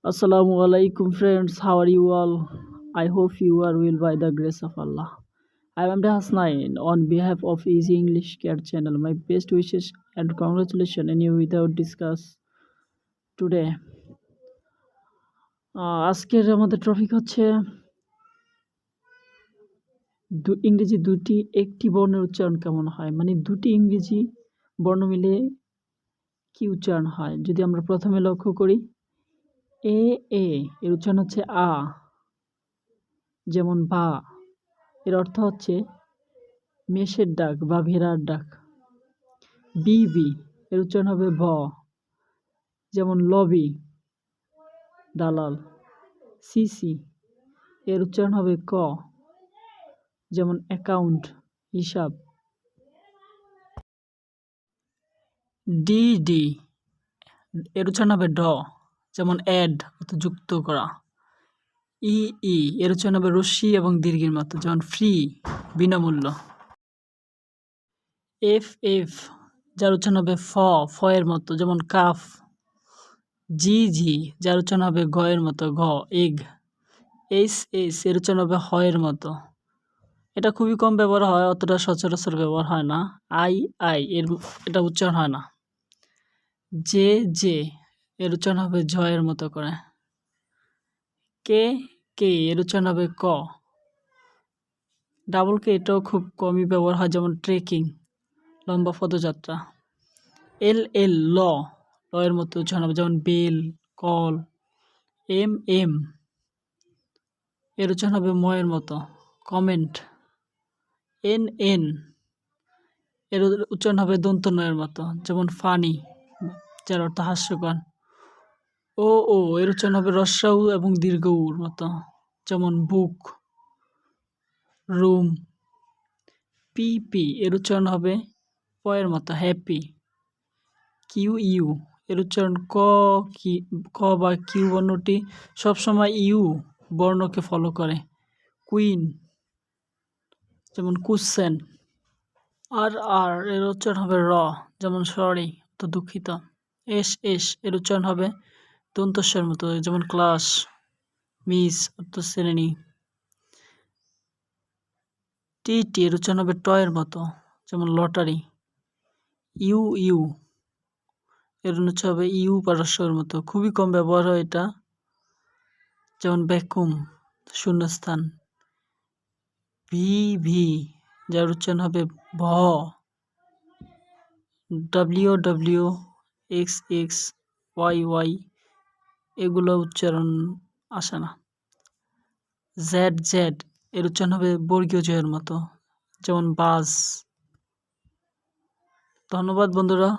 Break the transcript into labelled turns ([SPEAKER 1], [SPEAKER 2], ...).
[SPEAKER 1] Assalamu alaikum friends, how are you all? I hope you are well by the grace of Allah. I am Hasnain on behalf of Easy English Care channel. My best wishes and congratulations on you without discuss today. আজকের আমাদের topic হচ্ছে ইংরেজি দুটি একটি বর্ণের উচ্চারণ কেমন হয়, মানে দুটি ইংরেজি বর্ণ মিলে কি উচ্চারণ হয়। যদি আমরা প্রথমে লক্ষ্য করি, এ এর উচ্চারণ হচ্ছে আ, যেমন বা, এর অর্থ হচ্ছে মেষের ডাক বা ভেড়ার ডাক। বি এর উচ্চারণ হবে ভ, যেমন লবি, দালাল। সি এর উচ্চারণ হবে ক, যেমন অ্যাকাউন্ট, হিসাব। ডি এর উচ্চারণ হবে ড, যেমন অ্যাড, অর্থ যুক্ত করা। ই এর উচ্চারণ হবে রশ্মি এবং দীর্ঘের মতো, যেমন ফ্রি, বিনামূল্য। এফ যার উচ্চারণ হবে ফ এর মতো, যেমন কাফ। জি যার উচ্চারণ হবে গ এর মতো, ঘ, এগ। এইচ এর উচ্চারণ হবে হ এর মতো, এটা খুবই কম ব্যবহার হয়, অতটা সচরাচর ব্যবহার হয় না। আই এটা উচ্চারণ হয় না। জে এর উচ্চারণ হবে ঝ এর মতো করে। কে এর উচ্চারণ হবে ক। ডাবল কে এটাও খুব কমই ব্যবহার হয়, যেমন ট্রেকিং, লম্বা পদযাত্রা। এল ল এর মতো উচ্চারণ হবে, যেমন বেল, কল। এম এর উচ্চারণ হবে ম এর মতো, কমেন্ট। এন এর উচ্চারণ হবে দন্ত ন এর মতো, যেমন ফানি, যার অর্থ হাস্যকর। ও এর উচ্চারণ হবে রস্যা উ এবং দীর্ঘ উর মতো, যেমন বুক, রুম। পি এর উচ্চারণ হবে প এর মতো, হ্যাপি। কিউ এর উচ্চারণ ক বা কিউ বর্ণটি সবসময় ইউ বর্ণকে ফলো করে। কুইন, যেমন কুশ্চেন। আর এর উচ্চারণ হবে র, যেমন সরি, তো দুঃখিত। এস এর উচ্চারণ হবে দন্তস্বর মতো, যেমন ক্লাস, মিস, অর্থ শ্রেণী। টি এর উচ্চারণ হবে ট এর মতো, যেমন লটারি। ইউ এর উচ্চারণ হবে ইউ পারস্যের মতো, খুবই কম ব্যবহার হয় এটা, যেমন ভ্যাকুম, শূন্যস্থান। ভি যার উচ্চারণ হবে ভ, WXXYY এগুলো উচ্চারণ আসে না। জেড এর উচ্চারণ হবে বর্গীয় জয়ের মতো, যেমন বাস। ধন্যবাদ বন্ধুরা।